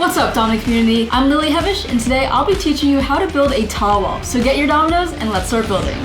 What's up, Domino community? I'm Lily Hevish, and today I'll be teaching you how to build a tall wall. So get your dominoes and let's start building.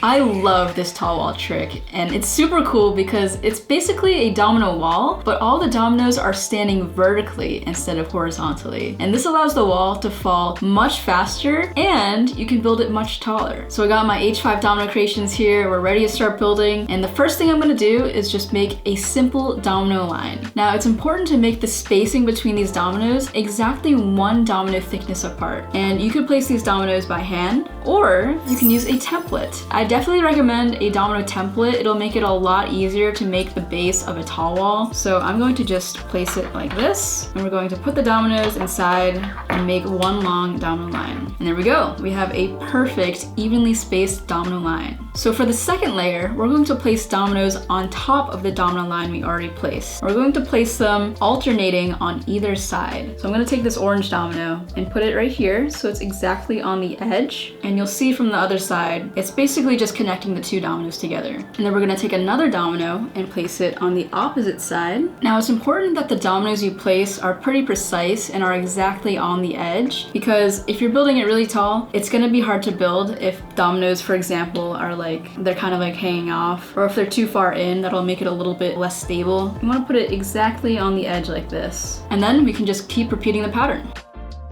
I love this tall wall trick, and it's super cool because it's basically a domino wall, but all the dominoes are standing vertically instead of horizontally. And this allows the wall to fall much faster, and you can build it much taller. So I got my H5 domino creations here. We're ready to start building. And the first thing I'm gonna do is just make a simple domino line. Now it's important to make the spacing between these dominoes exactly 1 domino thickness apart. And you can place these dominoes by hand, or you can use a template. I definitely recommend a domino template. It'll make it a lot easier to make the base of a tall wall. So I'm going to just place it like this, and we're going to put the dominoes inside and make 1 long domino line. And there we go. We have a perfect, evenly spaced domino line. So for the second layer, we're going to place dominoes on top of the domino line we already placed. We're going to place them alternating on either side. So I'm going to take this orange domino and put it right here so it's exactly on the edge. And you'll see from the other side, it's basically just connecting the 2 dominoes together. And then we're going to take another domino and place it on the opposite side. Now it's important that the dominoes you place are pretty precise and are exactly on the edge, because if you're building it really tall, it's going to be hard to build if dominoes, for example, are they're kind of like hanging off, or if they're too far in, that'll make it a little bit less stable. You want to put it exactly on the edge like this. And then we can just keep repeating the pattern.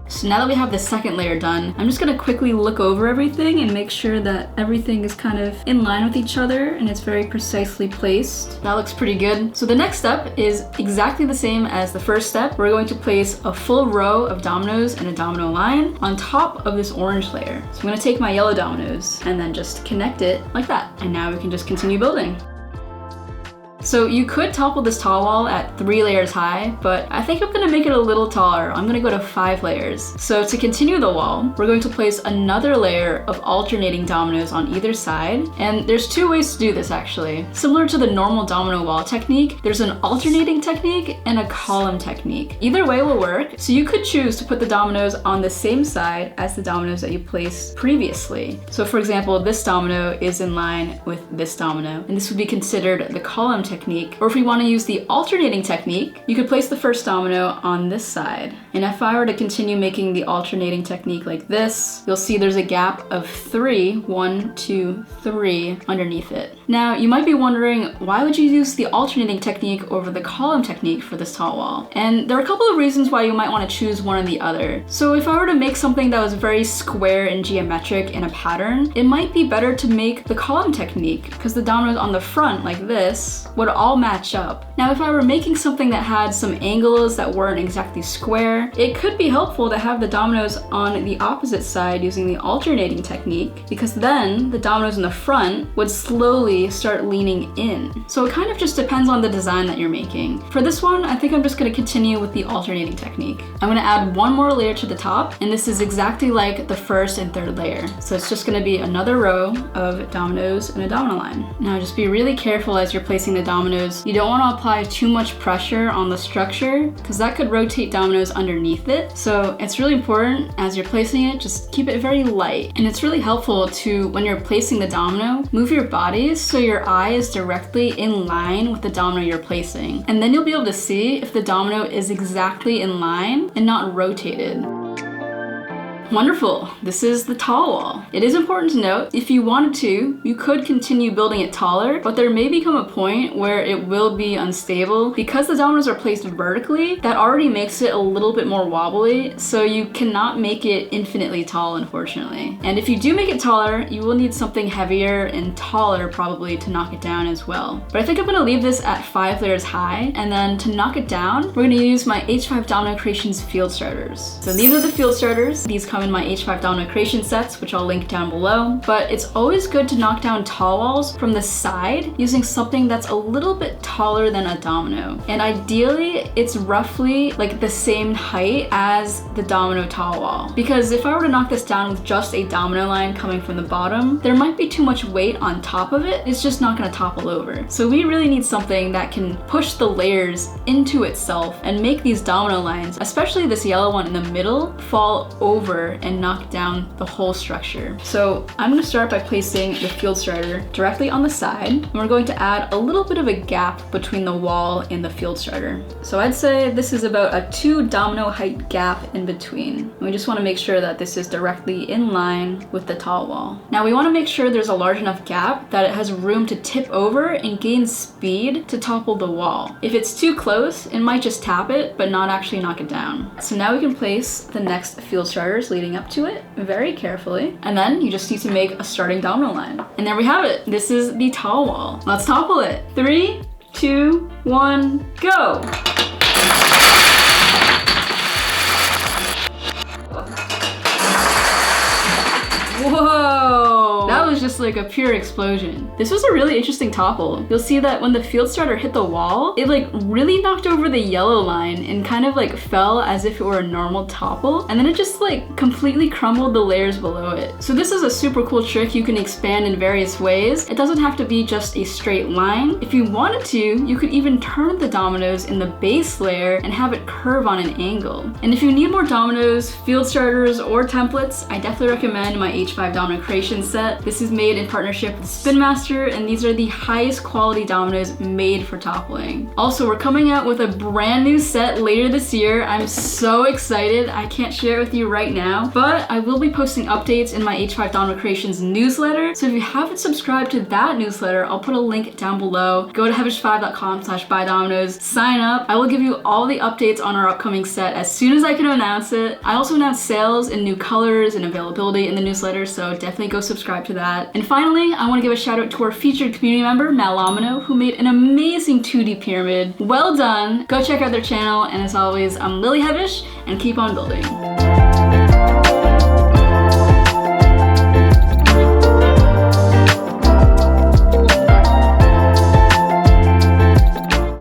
So now that we have the second layer done, I'm just gonna quickly look over everything and make sure that everything is kind of in line with each other and it's very precisely placed. That looks pretty good. So the next step is exactly the same as the first step. We're going to place a full row of dominoes in a domino line on top of this orange layer. So I'm gonna take my yellow dominoes and then just connect it like that. And now we can just continue building. So you could topple this tall wall at 3 layers high, but I think I'm gonna make it a little taller. I'm gonna go to 5 layers. So to continue the wall, we're going to place another layer of alternating dominoes on either side. And there's 2 ways to do this actually. Similar to the normal domino wall technique, there's an alternating technique and a column technique. Either way will work. So you could choose to put the dominoes on the same side as the dominoes that you placed previously. So for example, this domino is in line with this domino, and this would be considered the column technique. Or if we want to use the alternating technique, you could place the first domino on this side. And if I were to continue making the alternating technique like this, you'll see there's a gap of 3, 1, 2, 3 underneath it. Now, you might be wondering, why would you use the alternating technique over the column technique for this tall wall? And there are a couple of reasons why you might want to choose one or the other. So if I were to make something that was very square and geometric in a pattern, it might be better to make the column technique, because the dominoes on the front, like this, would all match up. Now, if I were making something that had some angles that weren't exactly square, it could be helpful to have the dominoes on the opposite side using the alternating technique, because then the dominoes in the front would slowly start leaning in. So it kind of just depends on the design that you're making. For this one, I think I'm just gonna continue with the alternating technique. I'm gonna add 1 more layer to the top, and this is exactly like the first and third layer. So it's just gonna be another row of dominoes in a domino line. Now just be really careful as you're placing the dominoes. You don't want to apply too much pressure on the structure, because that could rotate dominoes underneath it. So it's really important as you're placing it, just keep it very light. And it's really helpful to, when you're placing the domino, move your body so your eye is directly in line with the domino you're placing. And then you'll be able to see if the domino is exactly in line and not rotated. Wonderful, this is the tall wall. It is important to note, if you wanted to, you could continue building it taller, but there may become a point where it will be unstable. Because the dominoes are placed vertically, that already makes it a little bit more wobbly, so you cannot make it infinitely tall, unfortunately. And if you do make it taller, you will need something heavier and taller probably to knock it down as well. But I think I'm gonna leave this at 5 layers high, and then to knock it down, we're gonna use my H5 Domino Creations field starters. So these are the field starters. These come in my H5 Domino creation sets, which I'll link down below. But it's always good to knock down tall walls from the side using something that's a little bit taller than a domino. And ideally, it's roughly like the same height as the domino tall wall. Because if I were to knock this down with just a domino line coming from the bottom, there might be too much weight on top of it. It's just not gonna topple over. So we really need something that can push the layers into itself and make these domino lines, especially this yellow one in the middle, fall over over and knock down the whole structure. So I'm gonna start by placing the field starter directly on the side, and we're going to add a little bit of a gap between the wall and the field starter. So I'd say this is about a 2 domino height gap in between. And we just wanna make sure that this is directly in line with the tall wall. Now we wanna make sure there's a large enough gap that it has room to tip over and gain speed to topple the wall. If it's too close, it might just tap it, but not actually knock it down. So now we can place the next field starters leading up to it very carefully. And then you just need to make a starting domino line. And there we have it. This is the tall wall. Let's topple it. 3, 2, 1, go. Whoa! That was just like a pure explosion. This was a really interesting topple. You'll see that when the field starter hit the wall, it like really knocked over the yellow line and kind of like fell as if it were a normal topple. And then it just like completely crumbled the layers below it. So this is a super cool trick you can expand in various ways. It doesn't have to be just a straight line. If you wanted to, you could even turn the dominoes in the base layer and have it curve on an angle. And if you need more dominoes, field starters, or templates, I definitely recommend my H5 domino creation set. This is made in partnership with Spin Master, and these are the highest quality dominoes made for toppling. Also, we're coming out with a brand new set later this year. I'm so excited. I can't share it with you right now, but I will be posting updates in my H5 Domino Creations newsletter. So if you haven't subscribed to that newsletter, I'll put a link down below. Go to heavish5.com/buydominoes, sign up. I will give you all the updates on our upcoming set as soon as I can announce it. I also announce sales and new colors and availability in the newsletter, so definitely go subscribe to that. And finally, I want to give a shout out to our featured community member, Domino, who made an amazing 2D pyramid. Well done. Go check out their channel, and as always, I'm Lily Heavish, and keep on building.